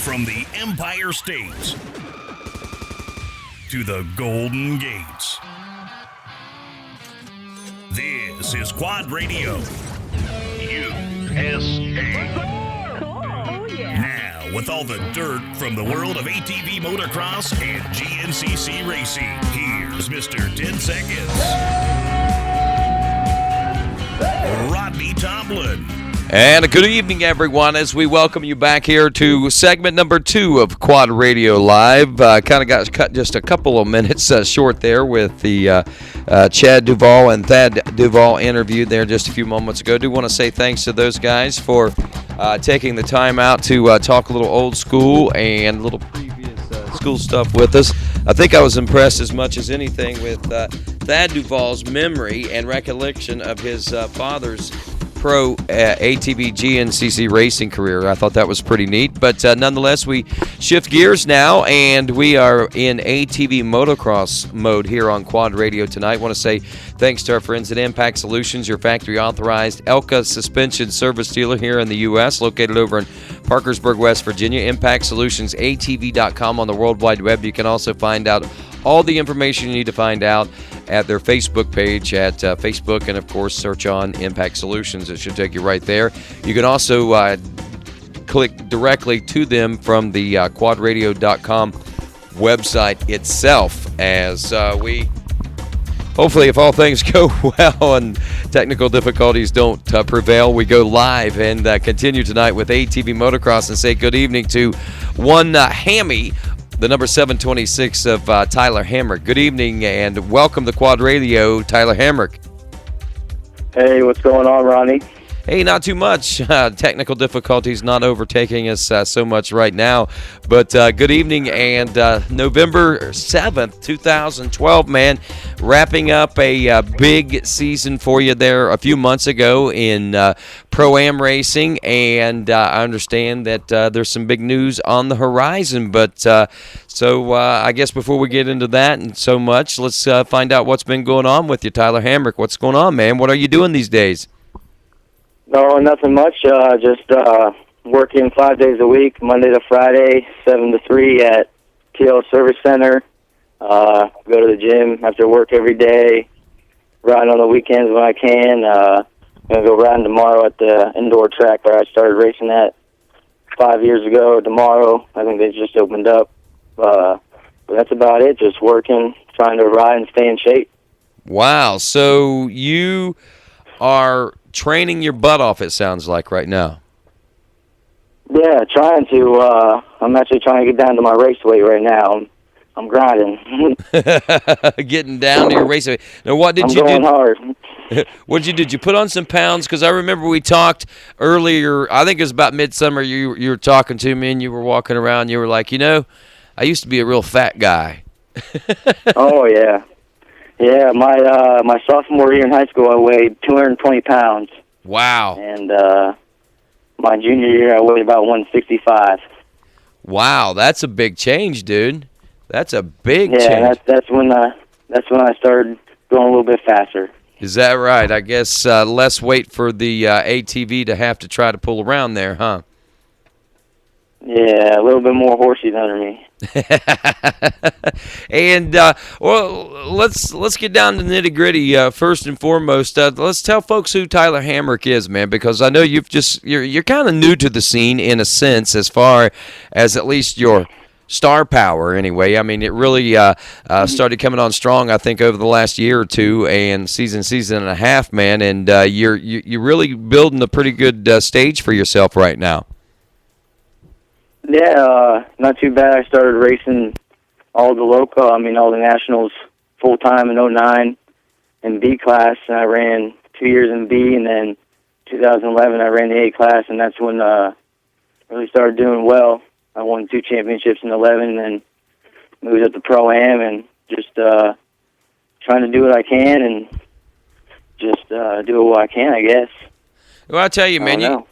From the Empire State to the Golden Gates, this is Quad Radio, USA. Cool. Oh, yeah. Now, with all the dirt from the world of ATV motocross and GNCC racing, here's Mr. 10 Seconds, Rodney Tomlin. And a good evening, everyone, as we welcome you back here to segment number 2 of Quad Radio Live. Kind of got cut just a couple of minutes short there with the Chad Duvall and Thad Duvall interview there just a few moments ago. Do want to say thanks to those guys for taking the time out to talk a little old school and a little previous school stuff with us. I think I was impressed as much as anything with Thad Duvall's memory and recollection of his father's pro ATV GNCC racing career. I thought that was pretty neat, but nonetheless, we shift gears now, and we are in ATV motocross mode here on Quad Radio tonight. I want to say thanks to our friends at Impact Solutions, your factory-authorized Elka suspension service dealer here in the U.S., located over in Parkersburg, West Virginia. Impact Solutions, ATV.com on the World Wide Web. You can also find out all the information you need to find out at their Facebook page at Facebook, and of course search on Impact Solutions. It should take you right there. You can also click directly to them from the QuadRadio.com website itself, as we hopefully, if all things go well and technical difficulties don't prevail, we go live and continue tonight with ATV motocross and say good evening to one Hammy, the number 726 of Tyler Hamrick. Good evening and welcome to Quad Radio, Tyler Hamrick. Hey, what's going on, Ronnie? Hey, not too much. Technical difficulties not overtaking us so much right now. But good evening, and November 7th, 2012, man, wrapping up a big season for you there a few months ago in Pro-Am racing, and I understand that there's some big news on the horizon. But so I guess before we get into that and so much, let's find out what's been going on with you, Tyler Hamrick. What's going on, man? What are you doing these days? No, nothing much. Just working 5 days a week, Monday to Friday, 7 to 3 at TL Service Center. Go to the gym after work every day. Riding on the weekends when I can. I'm going to go riding tomorrow at the indoor track where I started racing at 5 years ago. Tomorrow, I think they just opened up. But that's about it. Just working, trying to ride and stay in shape. Wow. So you are training your butt off, it sounds like, right now. Yeah, trying to. I'm actually trying to get down to my race weight right now. I'm grinding. Getting down to your race weight. Now, what did I'm you going do? hard. What did you do? Did you put on some pounds? Because I remember we talked earlier, I think it was about midsummer, you were talking to me and you were walking around, you were like, I used to be a real fat guy. Oh, yeah. Yeah, my sophomore year in high school, I weighed 220 pounds. Wow. And my junior year, I weighed about 165. Wow, that's a big change, dude. That's a big change. Yeah, that's when I started going a little bit faster. Is that right? I guess less weight for the ATV to have to try to pull around there, huh? Yeah, a little bit more horsey under me. And well, let's get down to the nitty gritty. First and foremost, let's tell folks who Tyler Hamrick is, man, because I know you're kind of new to the scene in a sense, as far as at least your star power. Anyway, I mean, it really started coming on strong, I think, over the last year or two, and season and a half, man. And you're really building a pretty good stage for yourself right now. Yeah, not too bad. I started racing all the nationals full-time in 2009 in B class, and I ran 2 years in B, and then 2011 I ran the A class, and that's when I really started doing well. I won 2 championships in 11, and then moved up to Pro-Am, and just trying to do what I can, and just do what I can, I guess. Well, I tell you, man,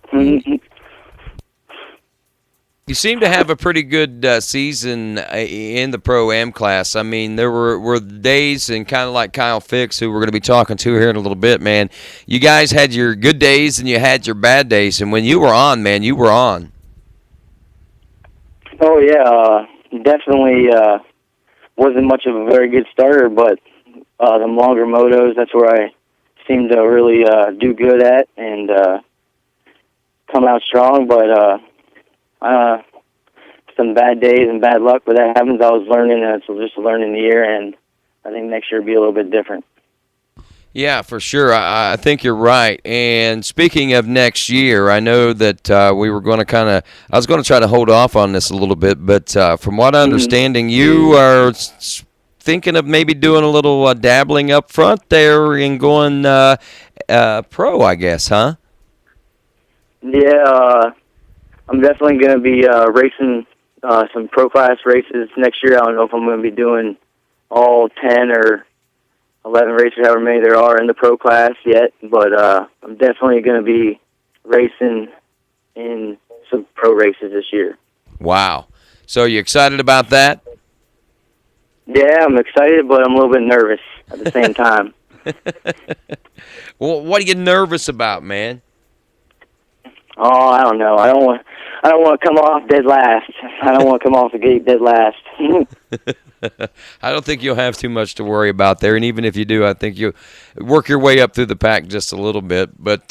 you seem to have a pretty good season in the Pro-Am class. I mean, there were days, and kind of like Kyle Fix, who we're going to be talking to here in a little bit, man. You guys had your good days and you had your bad days, and when you were on, man, you were on. Oh yeah, definitely wasn't much of a very good starter, but the longer motos, that's where I seem to really do good at and come out strong. But some bad days and bad luck, but that happens. I was learning, and it's just a learning year, and I think next year will be a little bit different. Yeah, for sure. I think you're right. And speaking of next year, I know that we were going to I was going to try to hold off on this a little bit, but from what I'm understanding, you are thinking of maybe doing a little dabbling up front there and going pro, I guess, huh? Yeah, I'm definitely going to be racing some pro class races next year. I don't know if I'm going to be doing all 10 or 11 races, however many there are in the pro class yet, but I'm definitely going to be racing in some pro races this year. Wow. So you excited about that? Yeah, I'm excited, but I'm a little bit nervous at the same time. Well, what are you nervous about, man? Oh, I don't know. I don't want to come off dead last. I don't want to come off the gate dead last. I don't think you'll have too much to worry about there, and even if you do, I think you'll work your way up through the pack just a little bit. But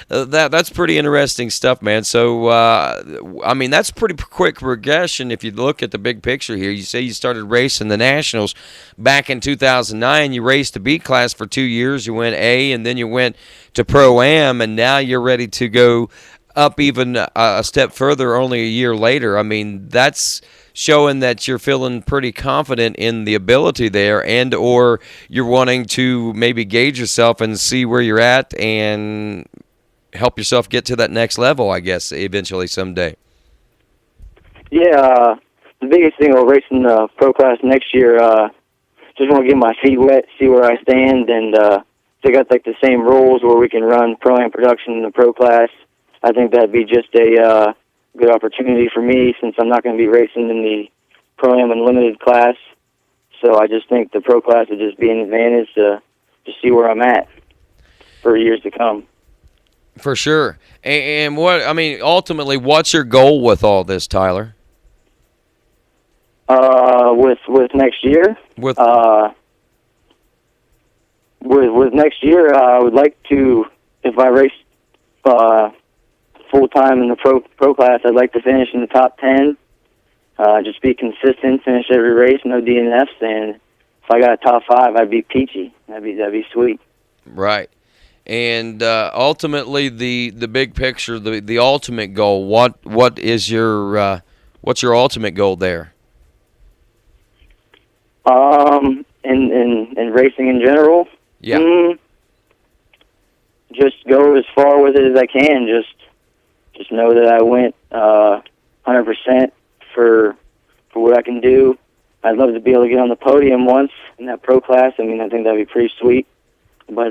that's pretty interesting stuff, man. So, I mean, that's pretty quick progression if you look at the big picture here. You say you started racing the Nationals back in 2009. You raced the B class for 2 years. You went A, and then you went to Pro-Am, and now you're ready to go up even a step further only a year later. I mean, that's showing that you're feeling pretty confident in the ability there, and or you're wanting to maybe gauge yourself and see where you're at and help yourself get to that next level, I guess, eventually someday. Yeah, the biggest thing about racing the pro class next year, just want to get my feet wet, see where I stand, and they got like the same rules where we can run pro-am production in the pro class. I think that'd be just a good opportunity for me since I'm not going to be racing in the Pro-Am Unlimited class. So I just think the pro class would just be an advantage to see where I'm at for years to come. For sure. And ultimately, what's your goal with all this, Tyler? With next year? With next year, I would like to, if I race full time in the pro class, I'd like to finish in the top 10. Just be consistent, finish every race, no DNFs, and if I got a top 5, I'd be peachy. That'd be sweet. Right. And ultimately, the big picture, the ultimate goal. What is your what's your ultimate goal there? In racing in general. Yeah. Just go as far with it as I can. Just know that I went 100% for what I can do. I'd love to be able to get on the podium once in that pro class. I mean, I think that'd be pretty sweet. But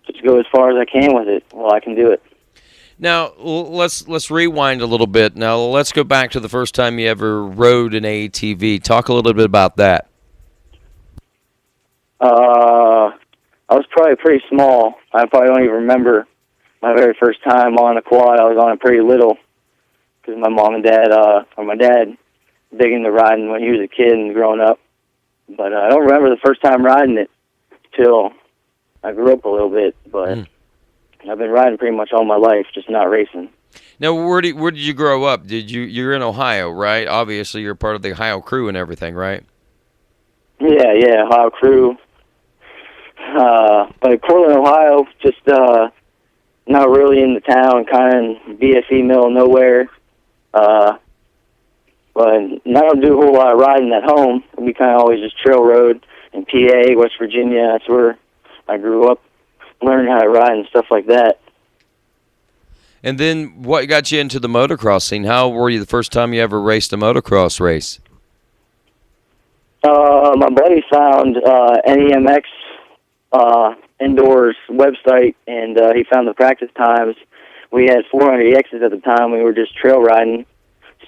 just go as far as I can with it while I can do it. Now let's rewind a little bit. Now let's go back to the first time you ever rode an ATV. Talk a little bit about that. I was probably pretty small. I probably don't even remember my very first time on a quad. I was on it pretty little because my mom and dad, or my dad, big into riding when he was a kid and growing up. But I don't remember the first time riding it till I grew up a little bit. But I've been riding pretty much all my life, just not racing. Now, where did you grow up? You're in Ohio, right? Obviously, you're part of the Ohio crew and everything, right? Yeah, Ohio crew. But Portland, Ohio, just not really in the town, kind of BFE middle of nowhere. But I don't do a whole lot of riding at home. We kind of always just trail road in PA, West Virginia. That's where I grew up, learning how to ride and stuff like that. And then what got you into the motocross scene? How were you the first time you ever raced a motocross race? My buddy found NEMX indoors website, and he found the practice times. We had 400EXs at the time. We were just trail riding,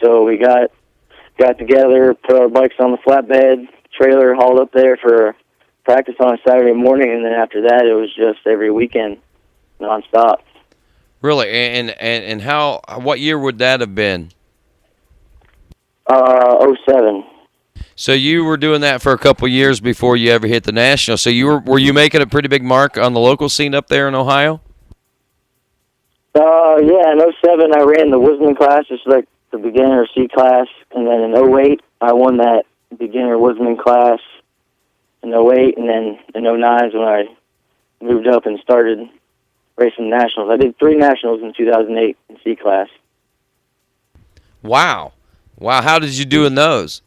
so we got together, put our bikes on the flatbed trailer, hauled up there for practice on a Saturday morning, and then after that, it was just every weekend, nonstop. Really, and what year would that have been? '07. So you were doing that for a couple years before you ever hit the national. So were you making a pretty big mark on the local scene up there in Ohio? Yeah, in '07 I ran the Woodsman class, just like the beginner C class, and then in '08 I won that beginner Woodsman class in '08, and then in '09 is when I moved up and started racing nationals. I did 3 nationals in 2008 in C class. Wow. How did you do in those?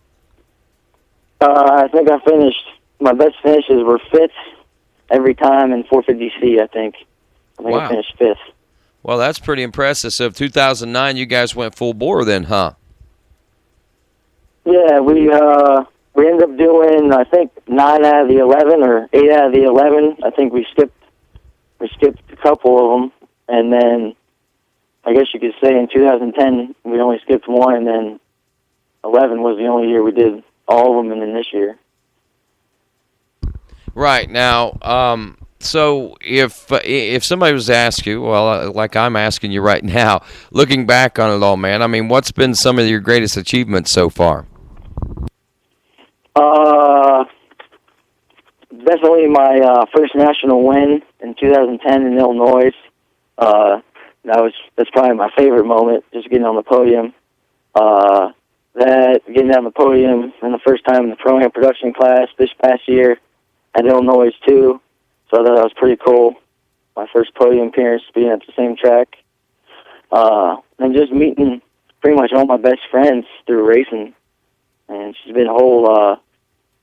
I think I finished, my best finishes were 5th every time in 450C, I think. Wow. I finished 5th. Well, that's pretty impressive. So 2009, you guys went full bore then, huh? Yeah, we ended up doing, I think, 9 out of the 11 or 8 out of the 11. I think we skipped a couple of them, and then I guess you could say in 2010 we only skipped 1, and then 11 was the only year we did all of them, and then this year. Right. Now, so if somebody was to ask you, well, like I'm asking you right now, looking back on it all, man, I mean, what's been some of your greatest achievements so far? Definitely my first national win in 2010 in Illinois. That's probably my favorite moment, just getting on the podium. That getting on the podium and the first time in the Pro-Am production class this past year at Illinois too. So I thought that was pretty cool. My first podium appearance being at the same track. And just meeting pretty much all my best friends through racing. And it's been a whole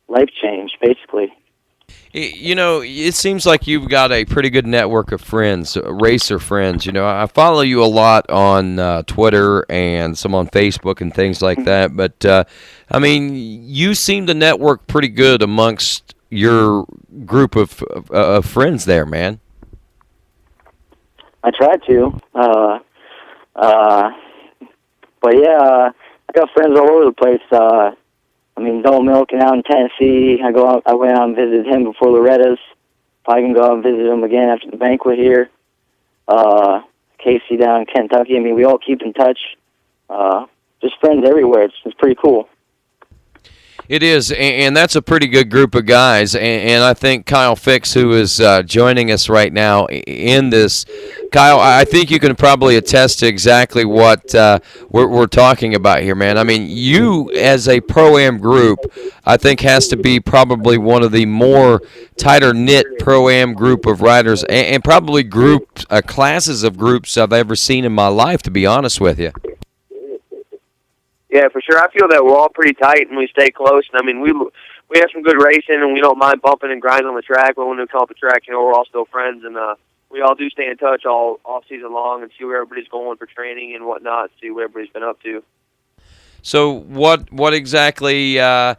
life change, basically. You know, it seems like you've got a pretty good network of friends, racer friends. You know, I follow you a lot on Twitter and some on Facebook and things like that. But, I mean, you seem to network pretty good amongst your group of friends there, man. I try to. But, yeah, I got friends all over the place. I mean, Don Milken out in Tennessee. I went out and visited him before Loretta's. Probably can go out and visit him again after the banquet here. Casey down in Kentucky. I mean, we all keep in touch. Just friends everywhere. It's pretty cool. It is, and that's a pretty good group of guys. And I think Kyle Fix, who is joining us right now in this, Kyle, I think you can probably attest to exactly what we're talking about here, man. I mean, you as a Pro-Am group, I think has to be probably one of the more tighter-knit Pro-Am group of riders and probably classes of groups I've ever seen in my life, to be honest with you. Yeah, for sure. I feel that we're all pretty tight and we stay close. And I mean, we have some good racing and we don't mind bumping and grinding on the track. But when we come off the track, you know, we're all still friends, and we all do stay in touch all season long and see where everybody's going for training and whatnot. See what everybody's been up to. So, what exactly are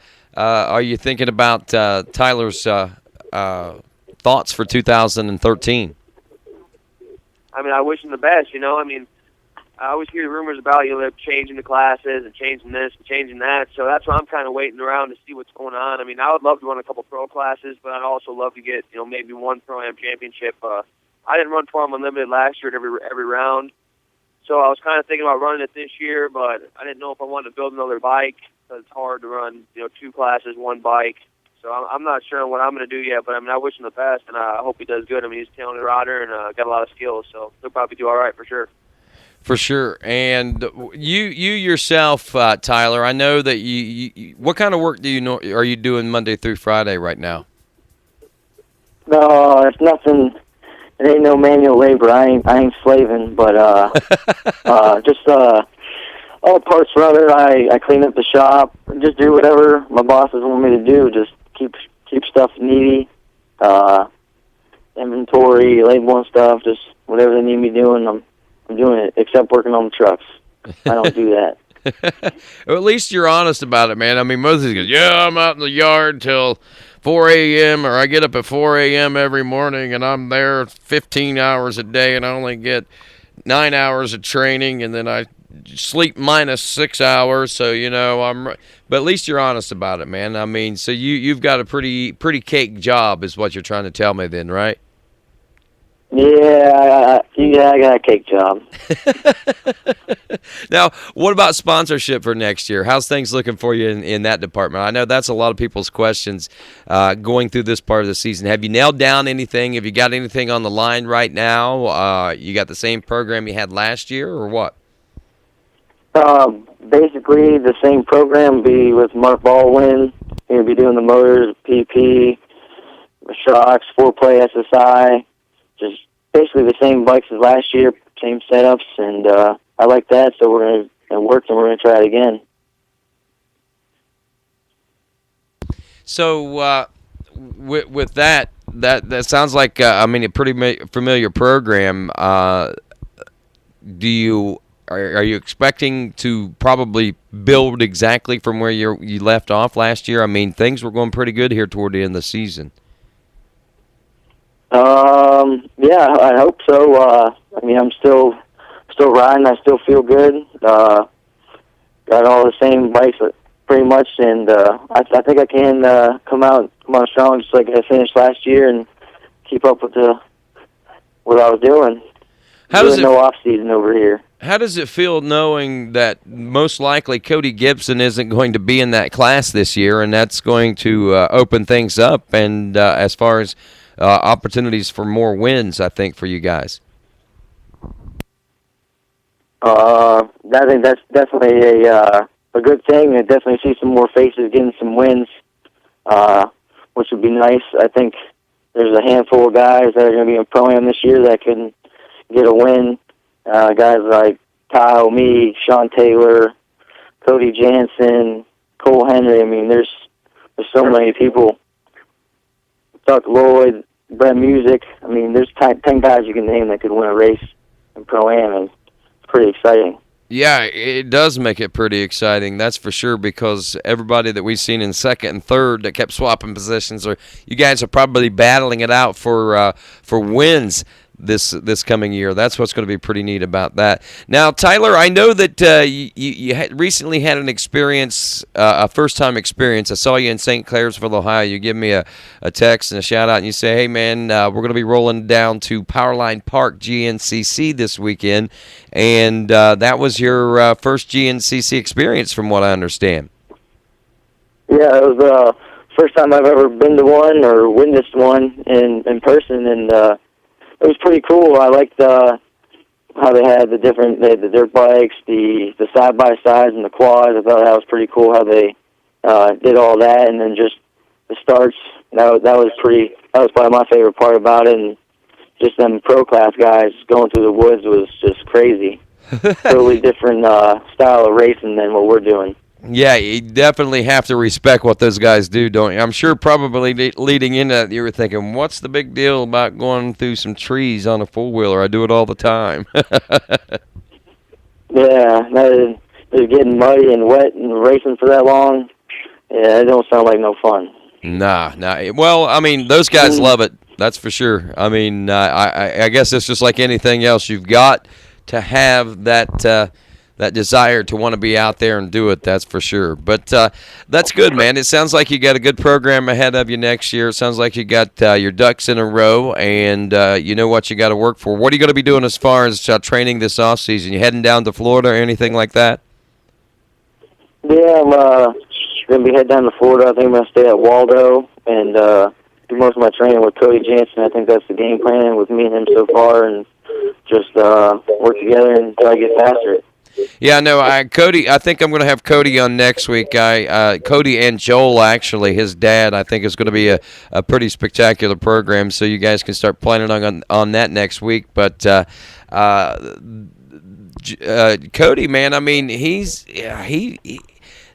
you thinking about Tyler's thoughts for 2013? I mean, I wish him the best. You know, I mean, I always hear rumors about, you know, changing the classes and changing this and changing that. So that's why I'm kind of waiting around to see what's going on. I mean, I would love to run a couple pro classes, but I'd also love to get, you know, maybe one Pro-Am championship. I didn't run Pro-Am Unlimited last year at every round. So I was kind of thinking about running it this year, but I didn't know if I wanted to build another bike, because it's hard to run, you know, 2 classes, 1 bike. So I'm not sure what I'm going to do yet, but I mean, I wish him the best, and I hope he does good. I mean, he's a talented rider and got a lot of skills, so he'll probably do all right for sure. For sure. And you yourself, Tyler, I know that you what kind of work are you doing Monday through Friday right now? No, it's nothing. It ain't no manual labor. I ain't slaving, but just all parts runner. I clean up the shop. Just do whatever my bosses want me to do. Just keep stuff needy. Inventory, labeling stuff. Just whatever they need me doing. I'm doing it, except working on the trucks. I don't do that. Well, at least you're honest about it, man. I mean, most of these guys, yeah, I'm out in the yard till 4 a.m., or I get up at 4 a.m. every morning, and I'm there 15 hours a day, and I only get 9 hours of training, and then I sleep minus 6 hours, so, you know, but at least you're honest about it, man. I mean, so you've got a pretty cake job is what you're trying to tell me then, right? Yeah, I got a cake job. Now, what about sponsorship for next year? How's things looking for you in that department? I know that's a lot of people's questions going through this part of the season. Have you nailed down anything? Have you got anything on the line right now? You got the same program you had last year, or what? Basically, the same program be with Mark Baldwin. He'll be doing the motors, PP, the shocks, 4-play SSI. Just basically the same bikes as last year, same setups, and I like that, so we're going to work and we're going to try it again. So with that sounds like a pretty familiar program. Are you expecting to probably build exactly from where you left off last year? I mean, things were going pretty good here toward the end of the season. Yeah, I hope so. I'm still riding. I still feel good. Got all the same bikes pretty much, and I think I can come out strong just like I finished last year and keep up with what I was doing. No off season over here. How does it feel knowing that most likely Cody Gibson isn't going to be in that class this year, and that's going to open things up and as far as opportunities for more wins, I think, for you guys? I think that's definitely a good thing. I definitely see some more faces getting some wins, which would be nice. I think there's a handful of guys that are going to be in Pro-Am this year that can get a win. Guys like Kyle, me, Sean Taylor, Cody Jansen, Cole Henry. I mean, there's so many people. Chuck Lloyd, Brent Music. I mean, there's 10 guys you can name that could win a race in Pro-Am, and it's pretty exciting. Yeah, it does make it pretty exciting, that's for sure, because everybody that we've seen in second and third that kept swapping positions, you guys are probably battling it out for wins this coming year. That's what's going to be pretty neat about that. Now, Tyler, I know that you recently had an experience, a first-time experience. I saw you in St. Clairsville, Ohio. You give me a text and a shout-out, and you say, hey, man, we're going to be rolling down to Powerline Park GNCC this weekend, and that was your first GNCC experience, from what I understand. Yeah, it was the first time I've ever been to one or witnessed one in person, and it was pretty cool. I liked how they had the dirt bikes, the side-by-sides, and the quads. I thought that was pretty cool how they did all that, and then just the starts. That was probably my favorite part about it, and just them pro-class guys going through the woods was just crazy. Totally different style of racing than what we're doing. Yeah, you definitely have to respect what those guys do, don't you? I'm sure probably leading into that, you were thinking, what's the big deal about going through some trees on a four-wheeler? I do it all the time. Yeah, they're getting muddy and wet and racing for that long. Yeah, it don't sound like no fun. Nah. Well, I mean, those guys love it. That's for sure. I mean, I guess it's just like anything else. You've got to have that desire to want to be out there and do it, that's for sure. But that's good, man. It sounds like you got a good program ahead of you next year. It sounds like you got your ducks in a row, and you know what you got to work for. What are you going to be doing as far as training this off season? You heading down to Florida or anything like that? Yeah, I'm going to be heading down to Florida. I think I'm going to stay at Waldo and do most of my training with Cody Jansen. I think that's the game plan with me and him so far, and just work together and try to get faster. Yeah, no, Cody. I think I'm going to have Cody on next week. Cody and Joel, actually, his dad, I think is going to be a pretty spectacular program. So you guys can start planning on that next week. But Cody, man, I mean,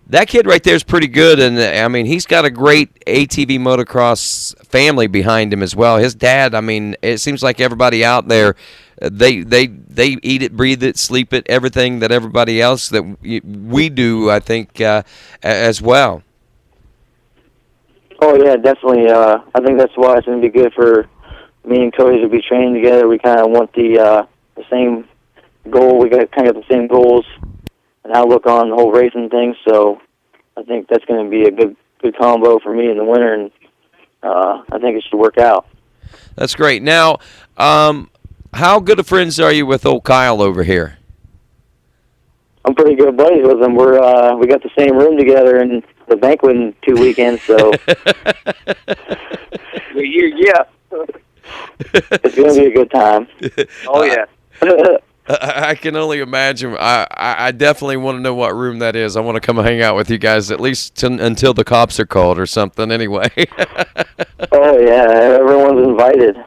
that kid right there is pretty good, and I mean, he's got a great ATV motocross family behind him as well. His dad, I mean, it seems like everybody out there, they eat it, breathe it, sleep it, everything that everybody else that we do, I think, as well. Oh yeah, definitely. I think that's why it's going to be good for me and Cody to be training together. We kind of want the same goal. We got kind of the same goals and outlook on the whole racing thing. So I think that's going to be a good combo for me in the winter, and I think it should work out. That's great. Now, how good of friends are you with old Kyle over here? I'm pretty good buddies with them. We got the same room together in the banquet in 2 weekends, so yeah. it's gonna be a good time. Oh yeah. I can only imagine. I definitely want to know what room that is. I want to come hang out with you guys at least until the cops are called or something. Anyway. Oh yeah, everyone's invited.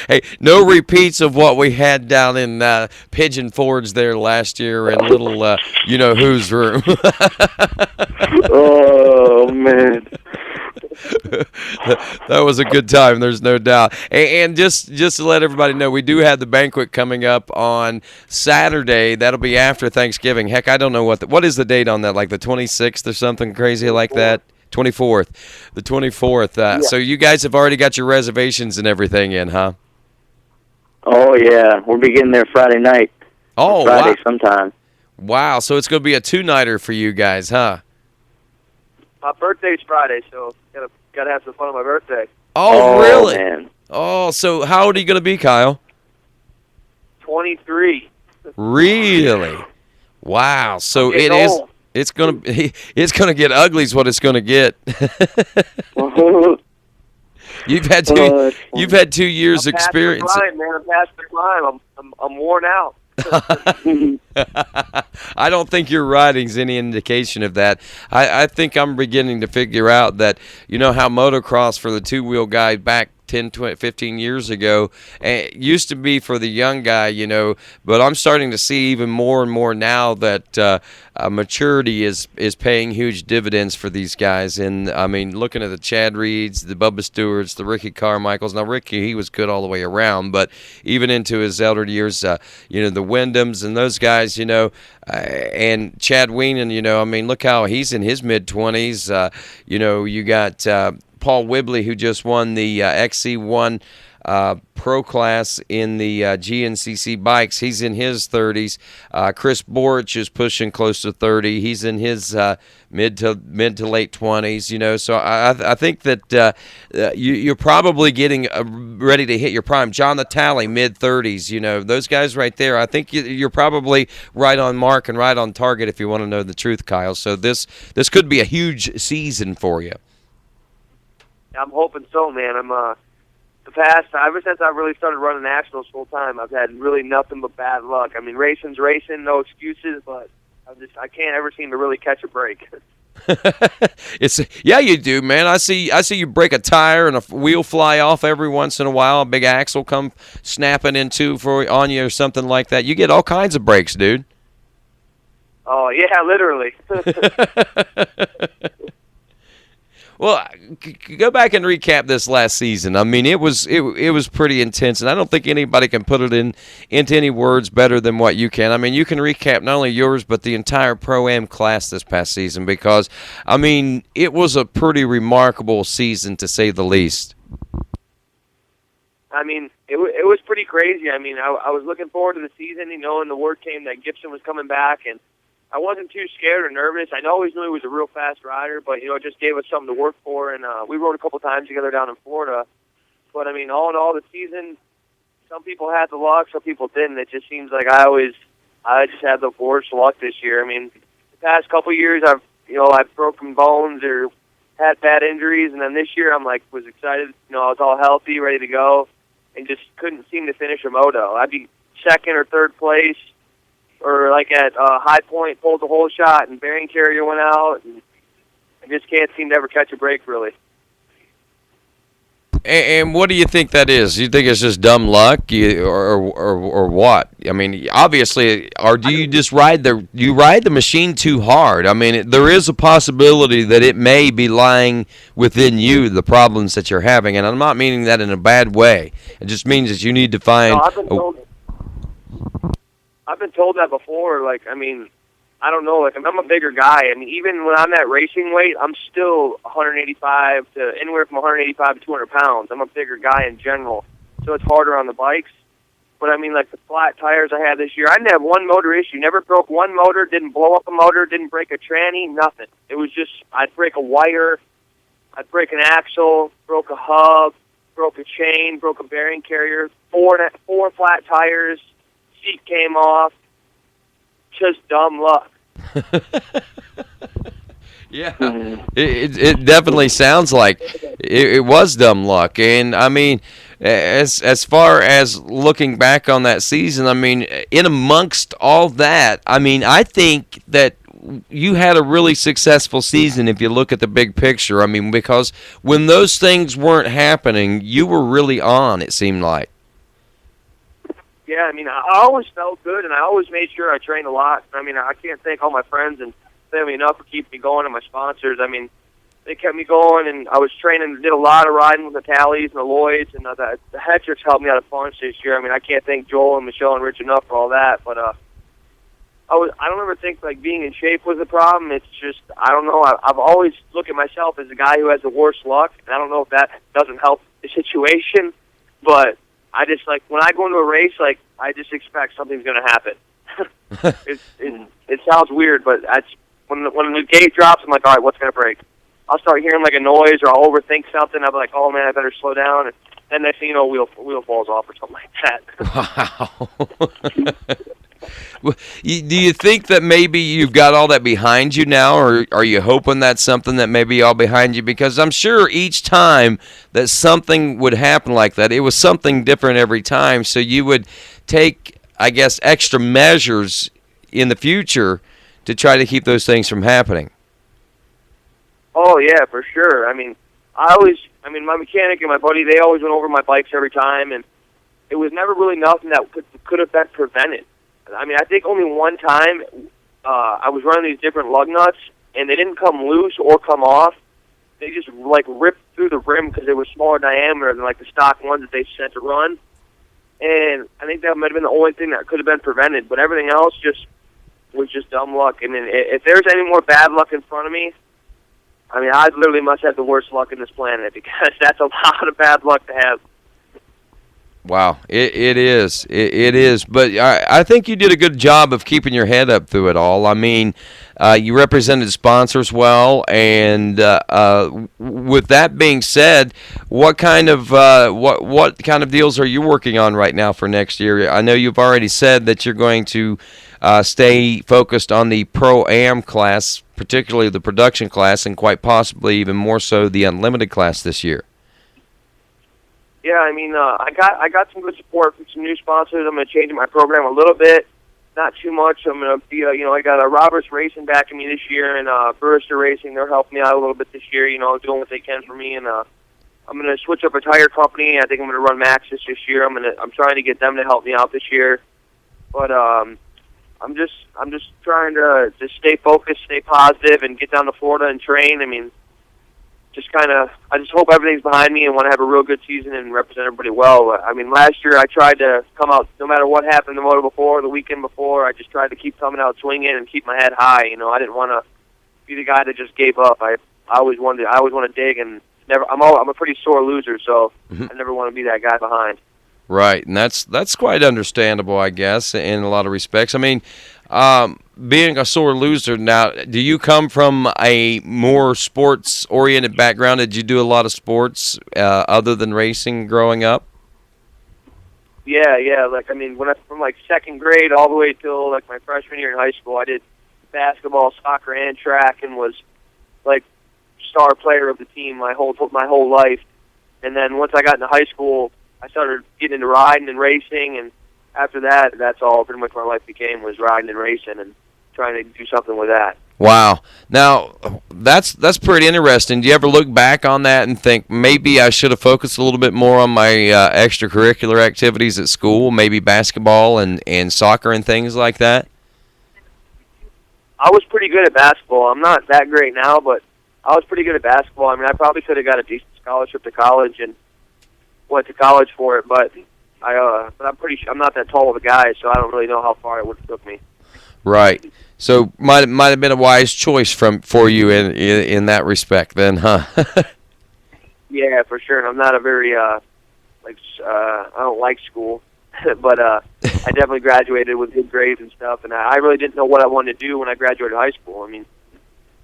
Hey, no repeats of what we had down in Pigeon Forge there last year in little, you know whose room. Oh man. That was a good time. There's no doubt. And just to let everybody know, we do have the banquet coming up on Saturday. That'll be after Thanksgiving. Heck, I don't know what is the date on that, like the 26th or something crazy like that? 24th. The 24th. Yeah. So you guys have already got your reservations and everything in, huh? Oh yeah, we'll be getting there Friday night. Oh, Friday wow. sometime. Wow. So it's going to be a two-nighter for you guys, huh? My birthday's Friday, so gotta have some fun on my birthday. Oh, really? Man. Oh, so how old are you going to be, Kyle? 23. Really? Wow. So I'm it getting is. old. It's gonna get ugly. Is what it's gonna get. You've had 2 years I'm past experience. The climb, man. I'm past the climb. I'm worn out. I don't think your writing's any indication of that. I think I'm beginning to figure out that, you know how motocross for the two-wheel guy back 10, 20, 15 years ago it used to be for the young guy, you know, but I'm starting to see even more and more now that maturity is paying huge dividends for these guys. And, I mean, looking at the Chad Reeds, the Bubba Stewarts, the Ricky Carmichaels. Now, Ricky, he was good all the way around, but even into his elder years, you know, the Wyndhams and those guys, you know, and Chad Weenan, you know, I mean, look how he's in his mid-20s. You know, you got Paul Whibley, who just won the XC1 Pro Class in the GNCC bikes. He's in his 30s. Chris Borich is pushing close to 30. He's in his mid to late 20s. You know, so I think that you're probably getting ready to hit your prime. John Natale, mid 30s. You know, those guys right there. I think you're probably right on mark and right on target if you want to know the truth, Kyle. So this could be a huge season for you. I'm hoping so, man. I'm the past ever since I really started running nationals full time, I've had really nothing but bad luck. I mean, racing's racing, no excuses, but I can't ever seem to really catch a break. Yeah, you do, man. I see you break a tire and a wheel fly off every once in a while. A big axle come snapping into on you or something like that. You get all kinds of breaks, dude. Oh yeah, literally. Well, go back and recap this last season. I mean, it was pretty intense, and I don't think anybody can put it into any words better than what you can. I mean, you can recap not only yours but the entire Pro-Am class this past season because, I mean, it was a pretty remarkable season to say the least. I mean, it was pretty crazy. I mean, I was looking forward to the season, you know, and the word came that Gibson was coming back, and I wasn't too scared or nervous. I always knew he was a real fast rider, but, you know, it just gave us something to work for. And we rode a couple times together down in Florida. But, I mean, all in all, the season, some people had the luck, some people didn't. It just seems like I just had the worst luck this year. I mean, the past couple years, I've broken bones or had bad injuries. And then this year, was excited. You know, I was all healthy, ready to go, and just couldn't seem to finish a moto. I'd be second or third place. Or like at High Point, pulled the whole shot, and bearing carrier went out, and I just can't seem to ever catch a break, really. And what do you think that is? You think it's just dumb luck, or what? I mean, obviously, or do you just ride the machine too hard? I mean, there is a possibility that it may be lying within you, the problems that you're having, and I'm not meaning that in a bad way. It just means that you need to find. No, I've been told that before. Like, I mean, I don't know. Like, I'm a bigger guy. I mean, even when I'm at racing weight, I'm still 185 to anywhere from 185 to 200 pounds. I'm a bigger guy in general, so it's harder on the bikes. But I mean, like the flat tires I had this year, I didn't have one motor issue. Never broke one motor. Didn't blow up a motor. Didn't break a tranny. Nothing. It was just I'd break a wire, I'd break an axle, broke a hub, broke a chain, broke a bearing carrier, four flat tires. Seat came off. just dumb luck. Yeah, it definitely sounds like it was dumb luck. And I mean, as far as looking back on that season, I mean, in amongst all that, I mean, I think that you had a really successful season if you look at the big picture. I mean, because when those things weren't happening, you were really on, it seemed like. Yeah, I mean, I always felt good, and I always made sure I trained a lot. I mean, I can't thank all my friends and family enough for keeping me going, and my sponsors. I mean, they kept me going, and I was training, did a lot of riding with the Tallies and the Lloyds, and the Hetrics helped me out a bunch this year. I mean, I can't thank Joel and Michelle and Rich enough for all that, but I don't ever think like being in shape was a problem. It's just, I don't know, I've always looked at myself as a guy who has the worst luck, and I don't know if that doesn't help the situation, but I just, like, when I go into a race, like, I just expect something's going to happen. It sounds weird, but that's when the gate drops, I'm like, all right, what's going to break? I'll start hearing like a noise, or I'll overthink something. I'll be like, oh man, I better slow down. And then next thing you know, wheel falls off or something like that. Wow. Do you think that maybe you've got all that behind you now, or are you hoping that's something that may be all behind you? Because I'm sure each time that something would happen like that, it was something different every time. So you would take, I guess, extra measures in the future to try to keep those things from happening. Oh, yeah, for sure. I mean, my mechanic and my buddy, they always went over my bikes every time, and it was never really nothing that could have been prevented. I mean, I think only one time I was running these different lug nuts, and they didn't come loose or come off. They just, like, ripped through the rim because they were smaller diameter than, like, the stock ones that they sent to run. And I think that might have been the only thing that could have been prevented. But everything else was just dumb luck. And then if there's any more bad luck in front of me, I mean, I literally must have the worst luck in this planet, because that's a lot of bad luck to have. Wow, it is. It is. But I think you did a good job of keeping your head up through it all. I mean, you represented sponsors well, and with that being said, what kind of deals are you working on right now for next year? I know you've already said that you're going to stay focused on the Pro-Am class, particularly the production class, and quite possibly even more so the Unlimited class this year. Yeah, I mean, I got some good support from some new sponsors. I'm going to change my program a little bit, not too much. I'm going to be, I got Roberts Racing backing me this year, and Brewster Racing, they're helping me out a little bit this year, doing what they can for me. And I'm going to switch up a tire company. I think I'm going to run Maxxis this year. I'm trying to get them to help me out this year. But I'm just trying to just stay focused, stay positive, and get down to Florida and train. I mean, I just hope everything's behind me and want to have a real good season and represent everybody well. I mean, last year I tried to come out, no matter what happened the moto before, the weekend before, I just tried to keep coming out swinging and keep my head high. I didn't want to be the guy that just gave up. I always want to dig, and I'm a pretty sore loser, so I never want to be that guy behind. Right, and that's quite understandable, I guess, in a lot of respects. I mean, being a sore loser now, do you come from a more sports-oriented background? Did you do a lot of sports other than racing growing up? Yeah. Like, I mean, from like second grade all the way till like my freshman year in high school, I did basketball, soccer, and track, and was like star player of the team my whole life. And then once I got into high school, I started getting into riding and racing, and after that, that's all pretty much my life became, was riding and racing and trying to do something with that. Wow. Now, that's pretty interesting. Do you ever look back on that and think, maybe I should have focused a little bit more on my extracurricular activities at school, maybe basketball and soccer and things like that? I was pretty good at basketball. I'm not that great now, but I was pretty good at basketball. I mean, I probably could have got a decent scholarship to college and went to college for it, but I'm not that tall of a guy, so I don't really know how far it would have took me. Right. So might have been a wise choice for you in that respect, then, huh? Yeah, for sure. I'm not a very I don't like school, but I definitely graduated with good grades and stuff. And I really didn't know what I wanted to do when I graduated high school. I mean,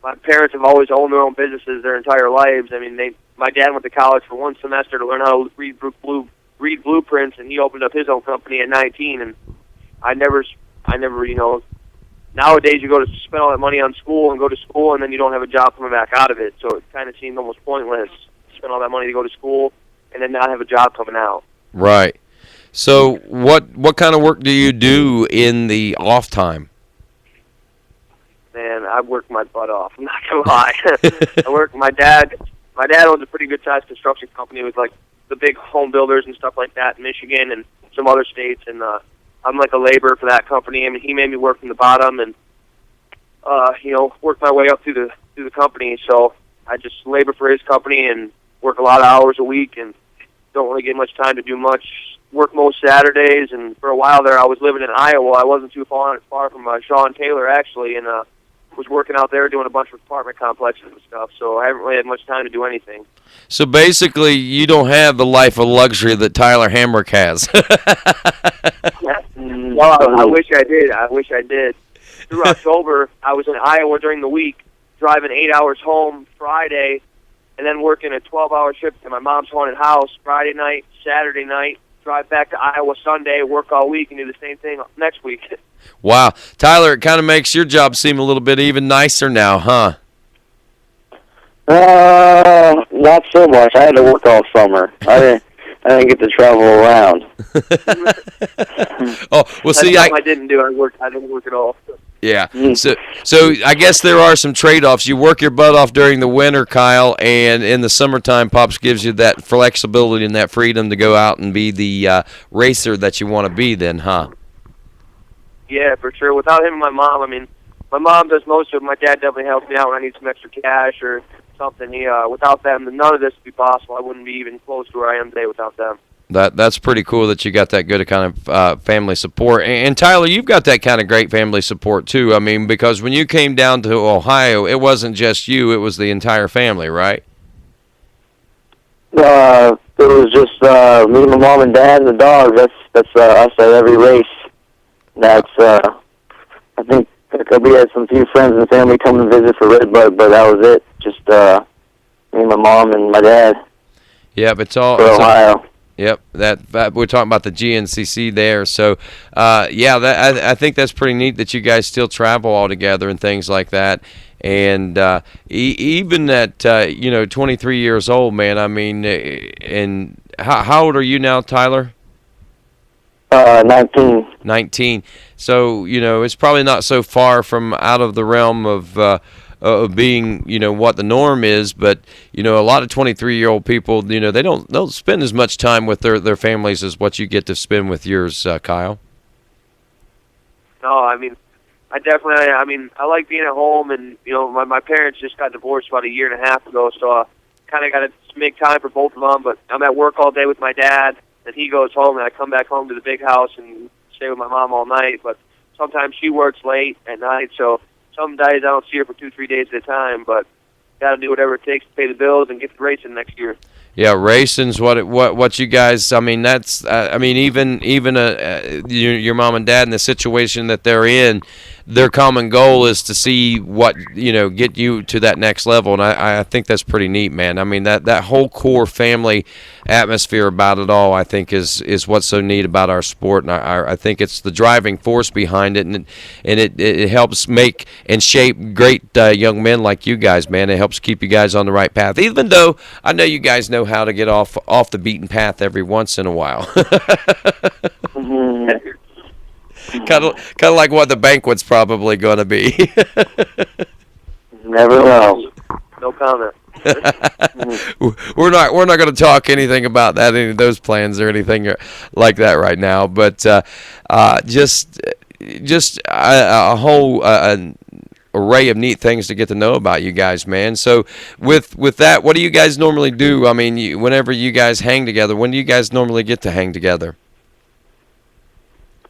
my parents have always owned their own businesses their entire lives. I mean, my dad went to college for one semester to learn how to read blueprints, and he opened up his own company at 19. And I never nowadays you go to spend all that money on school and go to school, and then you don't have a job coming back out of it. So it kind of seemed almost pointless to spend all that money to go to school and then not have a job coming out. Right. So what kind of work do you do in the off time? Man, I work my butt off. I'm not gonna lie. I work. My dad owns a pretty good sized construction company with like the big home builders and stuff like that in Michigan and some other states. And I'm like a laborer for that company. I mean, he made me work from the bottom and work my way up through the company. So I just labor for his company and work a lot of hours a week and don't really get much time to do much. Work most Saturdays, and for a while there, I was living in Iowa. I wasn't too far from Sean Taylor actually, and was working out there doing a bunch of apartment complexes and stuff, so I haven't really had much time to do anything. So basically, you don't have the life of luxury that Tyler Hamrick has. Well, I wish I did. Through October, I was in Iowa during the week, driving 8 hours home Friday, and then working a 12-hour shift to my mom's haunted house Friday night, Saturday night, drive back to Iowa Sunday, work all week, and do the same thing next week. Wow. Tyler, it kind of makes your job seem a little bit even nicer now, huh? Not so much. I had to work all summer. I didn't get to travel around. Oh, well, see, I didn't do. I didn't work at all. Yeah. So I guess there are some trade-offs. You work your butt off during the winter, Kyle, and in the summertime, Pops gives you that flexibility and that freedom to go out and be the racer that you want to be then, huh? Yeah, for sure. Without him and my mom, I mean, my mom does most of it. My dad definitely helps me out when I need some extra cash or something. Without them, none of this would be possible. I wouldn't be even close to where I am today without them. That's pretty cool that you got that good kind of family support. And Tyler, you've got that kind of great family support too. I mean, because when you came down to Ohio, it wasn't just you; it was the entire family, right? It was just me, my mom, and dad, and the dog. That's us at every race. That's I think we had some few friends and family come and visit for Redbud, but that was it. Just me, my mom, and my dad. Yeah, but it's all for Ohio. Yep, that we're talking about the GNCC there. So, I think that's pretty neat that you guys still travel all together and things like that. And even at 23 years old, man. I mean, and how old are you now, Tyler? 19. 19. So it's probably not so far from out of the realm of being, what the norm is, but a lot of 23-year-old people, they don't spend as much time with their families as what you get to spend with yours, Kyle. No, I mean, I like being at home, and my parents just got divorced about a year and a half ago, so I kind of got to make time for both of them. But I'm at work all day with my dad, and he goes home, and I come back home to the big house and stay with my mom all night. But sometimes she works late at night, so some days I don't see her for 2-3 days at a time, but got to do whatever it takes to pay the bills and get the racing next year. Yeah, racing's what you guys. I mean, that's. Even your mom and dad in the situation that they're in, their common goal is to see what get you to that next level, and I think that's pretty neat, man. I mean that whole core family atmosphere about it all, I think is what's so neat about our sport, and I think it's the driving force behind it, and it helps make and shape great young men like you guys, man. It helps keep you guys on the right path, even though I know you guys know how to get off the beaten path every once in a while. Kind of like what the banquet's probably going to be. Never know. No comment. We're not going to talk anything about that, any of those plans or anything like that right now. But just a whole array of neat things to get to know about you guys, man. So with that, what do you guys normally do? I mean, whenever you guys hang together, when do you guys normally get to hang together?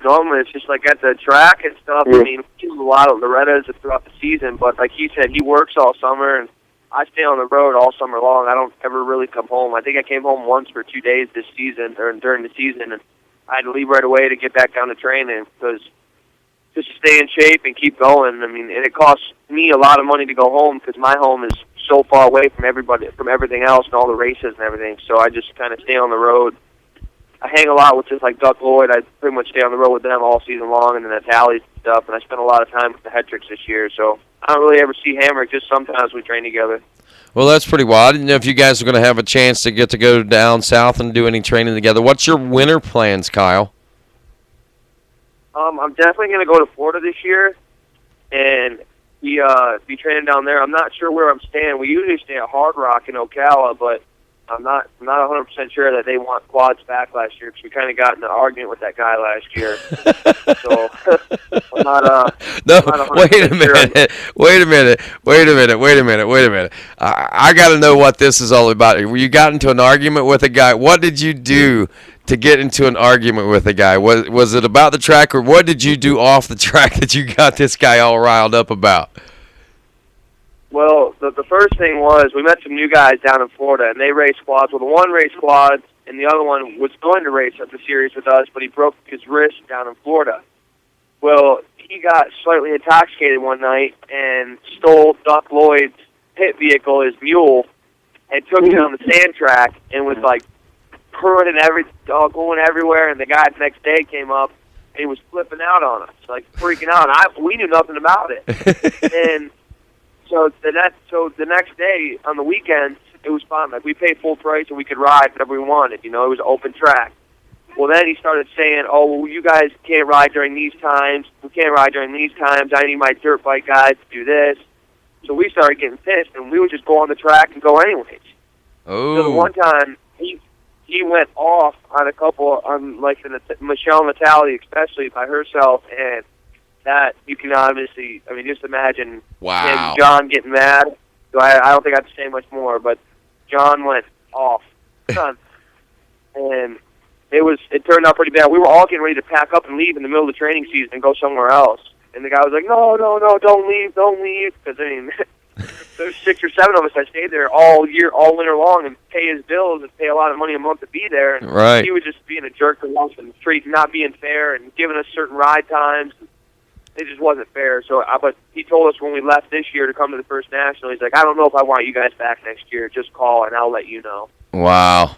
Normally it's just like at the track and stuff. I mean, we do a lot of Loretta's throughout the season, but like he said, he works all summer, and I stay on the road all summer long. I don't ever really come home. I think I came home once for 2 days this season, or during the season, and I had to leave right away to get back down to training because just to stay in shape and keep going. I mean, and it costs me a lot of money to go home because my home is so far away from everybody, from everything else and all the races and everything. So I just kind of stay on the road. I hang a lot with just like Duck Lloyd. I pretty much stay on the road with them all season long, and then the tallies and stuff. And I spent a lot of time with the Hetrics this year, so I don't really ever see Hamrick. Just sometimes we train together. Well, that's pretty wild. I didn't know if you guys are going to have a chance to get to go down south and do any training together. What's your winter plans, Kyle? I'm definitely going to go to Florida this year and be training down there. I'm not sure where I'm staying. We usually stay at Hard Rock in Ocala, but I'm not 100% sure that they want quads back last year because we kind of got in an argument with that guy last year. So I'm not. No, I'm not wait a 100% minute. Wait a minute. I got to know what this is all about. You got into an argument with a guy. What did you do to get into an argument with a guy? Was it about the track, or what did you do off the track that you got this guy all riled up about? Well, the first thing was we met some new guys down in Florida, and they raced quads. Well, the one raced quads, and the other one was going to race at the series with us, but he broke his wrist down in Florida. Well, he got slightly intoxicated one night and stole Duck Lloyd's pit vehicle, his mule, and took it on the sand track and was like hurling going everywhere. And the guy the next day came up and he was flipping out on us, like freaking out. And we knew nothing about it. And so the next day on the weekends, it was fine. Like we paid full price and we could ride whenever we wanted. You know, it was an open track. Well, then he started saying, "Oh, well, you guys can't ride during these times. We can't ride during these times. I need my dirt bike guys to do this." So we started getting pissed, and we would just go on the track and go anyways. Oh. So the one time he went off on a couple on like Michelle Natali, especially by herself, and that you can obviously, I mean, just imagine Wow. him, John getting mad. So I don't think I have to say much more, but John went off, and it turned out pretty bad. We were all getting ready to pack up and leave in the middle of the training season and go somewhere else. And the guy was like, no, don't leave. Because, I mean, there's 6 or 7 of us that stayed there all winter long and pay his bills and pay a lot of money a month to be there. And Right. he was just being a jerk to us and not being fair and giving us certain ride times. It just wasn't fair. So, but he told us when we left this year to come to the First National, he's like, I don't know if I want you guys back next year. Just call and I'll let you know. Wow.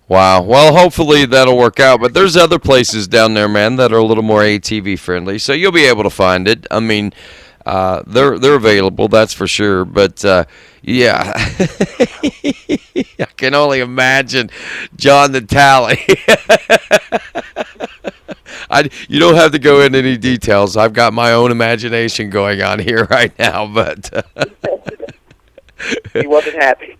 Well, hopefully that'll work out. But there's other places down there, man, that are a little more ATV friendly. So you'll be able to find it. I mean, they're available, that's for sure. But yeah, I can only imagine John the Tally. You don't have to go into any details. I've got my own imagination going on here right now, but He wasn't happy.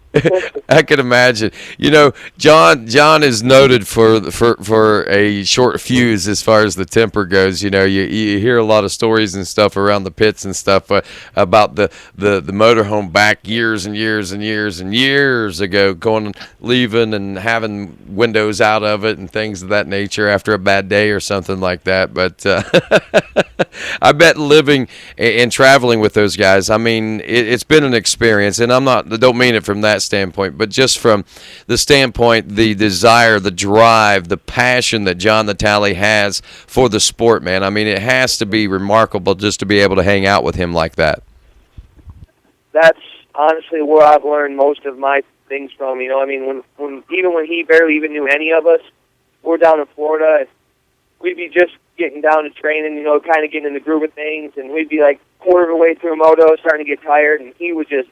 I can imagine. You know, John is noted for a short fuse as far as the temper goes. You know, you hear a lot of stories and stuff around the pits and stuff about the motorhome back years and years and years and years ago, leaving and having windows out of it and things of that nature after a bad day or something like that. But I bet living and traveling with those guys, I mean, it's been an experience, and I don't mean it from that standpoint, but just from the standpoint, the desire, the drive, the passion that John the Tally has for the sport, man. I mean, it has to be remarkable just to be able to hang out with him like that. That's honestly where I've learned most of my things from. You know, I mean, when he barely even knew any of us, we're down in Florida, we'd be just getting down to training, you know, kind of getting in the groove of things, and we'd be like quarter of the way through a moto, starting to get tired, and he would just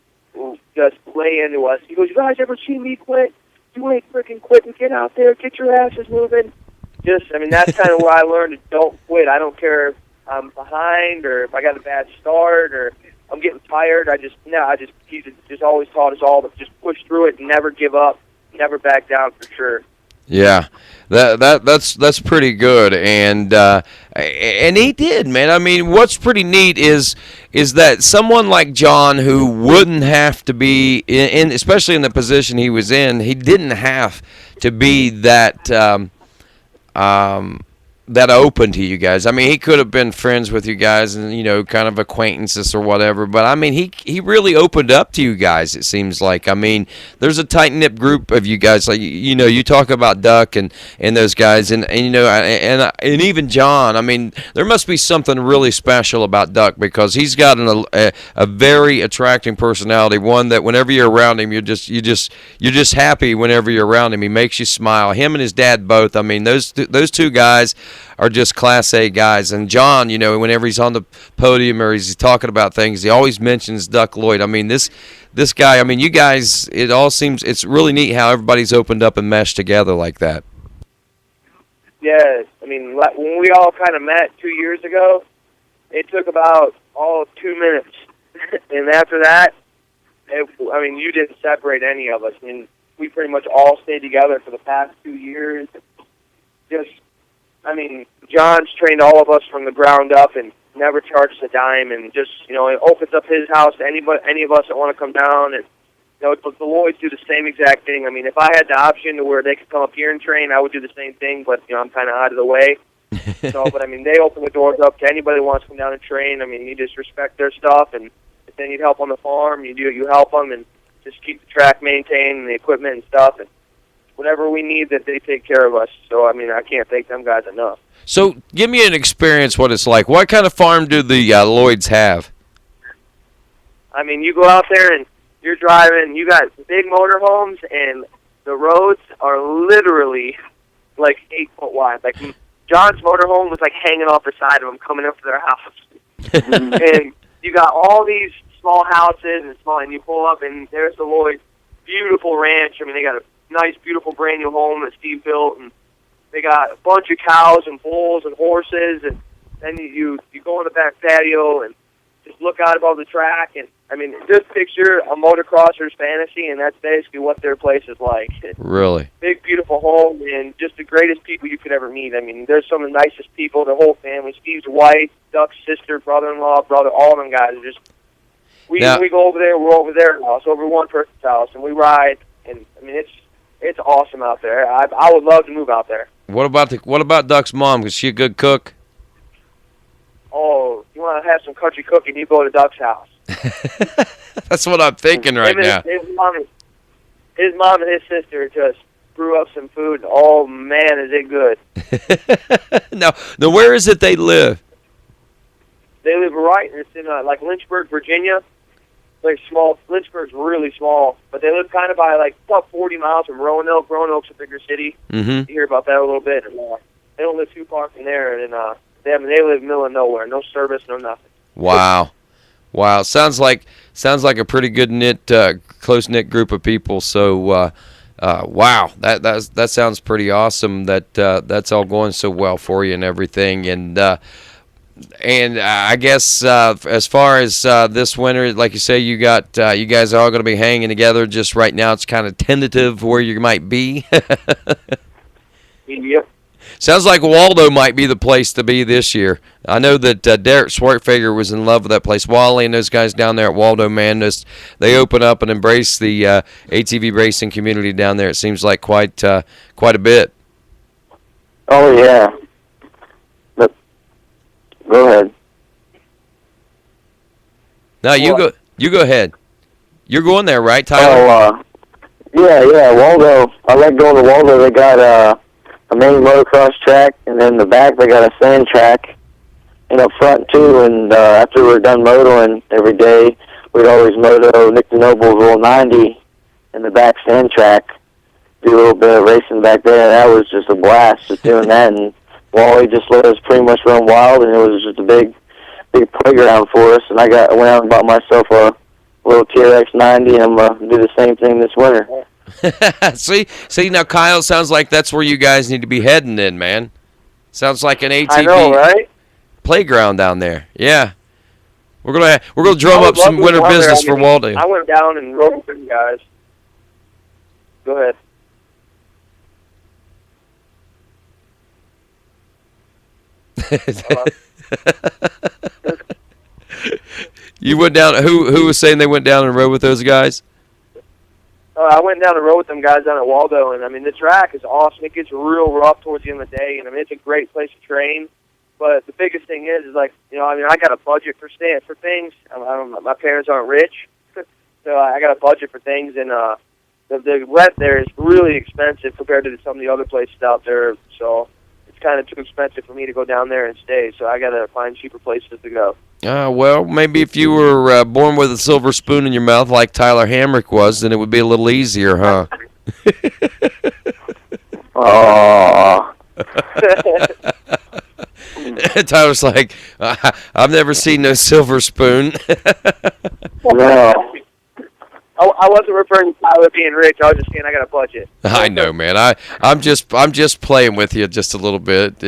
lay into us. He goes, "You guys ever see me quit? You ain't freaking quitting. Get out there. Get your asses moving." I mean, that's kind of where I learned to don't quit. I don't care if I'm behind or if I got a bad start or I'm getting tired. He just always taught us all to just push through it and never give up, never back down for sure. Yeah, that's pretty good, and he did, man. I mean, what's pretty neat is that someone like John, who wouldn't have to be in, especially in the position he was in, he didn't have to be that that open to you guys. I mean, he could have been friends with you guys and, kind of acquaintances or whatever, but I mean, he really opened up to you guys, it seems like. I mean, there's a tight-knit group of you guys. Like, you talk about Duck and those guys and even John. I mean, there must be something really special about Duck because he's got a very attracting personality, one that whenever you're around him, you're just happy whenever you're around him. He makes you smile. Him and his dad both. I mean, those two guys are just Class A guys. And John, whenever he's on the podium or he's talking about things, he always mentions Duck Lloyd. I mean, this guy, I mean, you guys, it's really neat how everybody's opened up and meshed together like that. Yes. I mean, when we all kind of met 2 years ago, it took about 2 minutes. And after that, you didn't separate any of us. I mean, we pretty much all stayed together for the past 2 years. John's trained all of us from the ground up and never charges a dime, and just, it opens up his house to any of us that want to come down. And, the Lloyds do the same exact thing. I mean, if I had the option to where they could come up here and train, I would do the same thing, but, I'm kind of out of the way. They open the doors up to anybody who wants to come down and train. I mean, you just respect their stuff, and if they need help on the farm, you help them, and just keep the track maintained and the equipment and stuff, and whatever we need, that they take care of us. So, I can't thank them guys enough. So, give me an experience what it's like. What kind of farm do the Lloyds have? I mean, you go out there and you're driving, you got big motorhomes, and the roads are literally like 8 foot wide. Like, John's motorhome was like hanging off the side of them coming up to their house. And you got all these small houses and you pull up and there's the Lloyd's beautiful ranch. I mean, they got a nice, beautiful brand new home that Steve built, and they got a bunch of cows and bulls and horses, and then you go in the back patio and just look out above the track, and just picture a motocrosser's fantasy, and that's basically what their place is like. Really? Big, beautiful home, and just the greatest people you could ever meet. I mean, there's some of the nicest people, the whole family. Steve's wife, Duck's sister, brother-in-law, brother, all of them guys are just... When we go over there, we're over their house, over one person's house, and we ride, and, it's awesome out there. I would love to move out there. What about Duck's mom? Is she a good cook? Oh, you want to have some country cooking, you go to Duck's house. That's what I'm thinking right now. His mom and his sister just brew up some food. Oh, man, is it good. Now, where is it they live? They live right in Lynchburg, Virginia. Like small. Lynchburg's really small, but they live kind of by about 40 miles from Roanoke. Roanoke's a bigger city. Mm-hmm. You hear about that a little bit. And, they don't live too far from there, and they live in the middle of nowhere. No service, no nothing. Wow. Sounds like a pretty good close knit group of people. So, wow, that sounds pretty awesome. That's all going so well for you and everything, And I guess as far as this winter, like you say, you guys are all going to be hanging together. Just right now, it's kind of tentative where you might be. Yep. Sounds like Waldo might be the place to be this year. I know that Derek Swartfager was in love with that place. Wally and those guys down there at Waldo, man, they open up and embrace the ATV racing community down there. It seems like quite a bit. Oh yeah. Go ahead. No, you go ahead. You're going there, right, Tyler? Yeah, Waldo. I like going to Waldo. They got a main motocross track, and then in the back they got a sand track, and up front too. And after we're done motoing every day, we'd always moto Nick DeNoble's little 90 in the back sand track. Do a little bit of racing back there. That was just a blast, just doing that. And Wally just let us pretty much run wild, and it was just a big playground for us. And I went out and bought myself a little TRX 90, and I'm going to do the same thing this winter. See, now Kyle, sounds like that's where you guys need to be heading in, man. Sounds like an ATV I know, right? playground down there. Yeah, we're gonna drum up some winter business for Waldo. I went down and rode with you guys. Go ahead. You went down. Who was saying they went down and rode with those guys? I went down the road with them guys down at Waldo, and I mean the track is awesome. It gets real rough towards the end of the day, and I mean it's a great place to train. But the biggest thing is like, you know, I mean I got a budget for things. My parents aren't rich, so I got a budget for things, and the rent there is really expensive compared to some of the other places out there. So it's kind of too expensive for me to go down there and stay. So I got to find cheaper places to go. Well, maybe if you were born with a silver spoon in your mouth like Tyler Hamrick was, then it would be a little easier, huh? Oh. Tyler's like, I've never seen no silver spoon. No. I wasn't referring to Tyler being rich. I was just saying I got a budget. I know, man. I'm just playing with you just a little bit.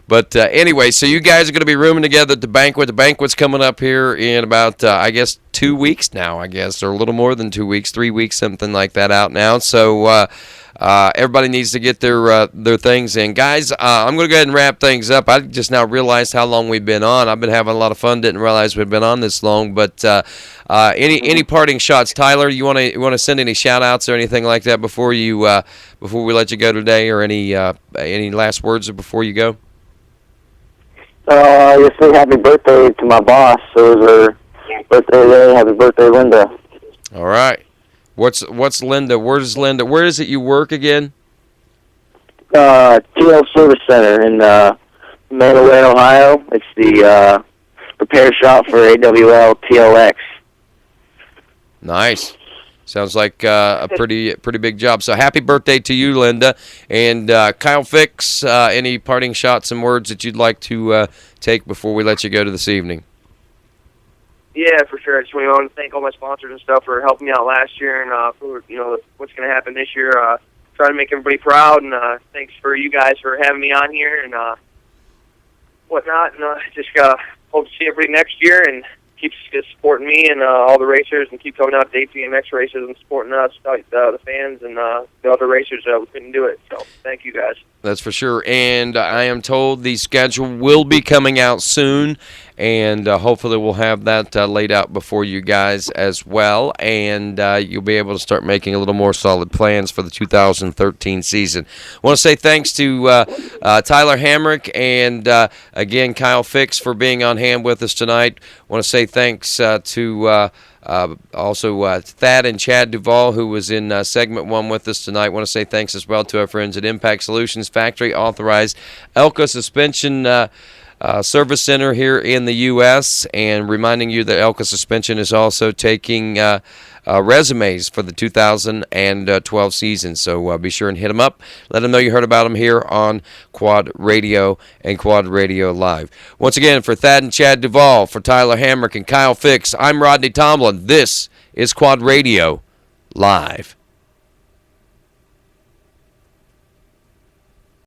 But anyway, so you guys are going to be rooming together at the banquet. The banquet's coming up here in about, I guess, 2 weeks now, I guess, or a little more than 2 weeks, 3 weeks, something like that out now. So everybody needs to get their things in. Guys, I'm going to go ahead and wrap things up. I just now realized how long we've been on. I've been having a lot of fun. Didn't realize we'd been on this long. But any parting shots, Tyler? You want to send any shout-outs or anything like that before we let you go today, or any last words before you go? Just say happy birthday to my boss. It was her birthday today. Happy birthday, Linda. All right. What's Linda? Where is it you work again? TL Service Center in Manaway, Ohio. It's the repair shop for AWL TLX. Nice. Sounds like a pretty big job. So happy birthday to you, Linda. And Kyle Fix, any parting shots and words that you'd like to take before we let you go to this evening? Yeah, for sure. I just want to thank all my sponsors and stuff for helping me out last year, and for what's going to happen this year. Trying to make everybody proud, and thanks for you guys for having me on here and whatnot. And just hope to see everybody next year, and keep supporting me and all the racers, and keep coming out to ATMX races and supporting us, the fans, and the other racers. We couldn't do it, so thank you guys. That's for sure. And I am told the schedule will be coming out soon, and hopefully we'll have that laid out before you guys as well, and you'll be able to start making a little more solid plans for the 2013 season. I want to say thanks to Tyler Hamrick and, again, Kyle Fix for being on hand with us tonight. I want to say thanks to also Thad and Chad Duvall, who was in segment 1 with us tonight. I want to say thanks as well to our friends at Impact Solutions, factory authorized Elka Suspension Service Center here in the U.S., and reminding you that Elka Suspension is also taking resumes for the 2012 season. So be sure and hit them up. Let them know you heard about them here on Quad Radio and Quad Radio Live. Once again, for Thad and Chad Duvall, for Tyler Hamrick and Kyle Fix, I'm Rodney Tomlin. This is Quad Radio Live.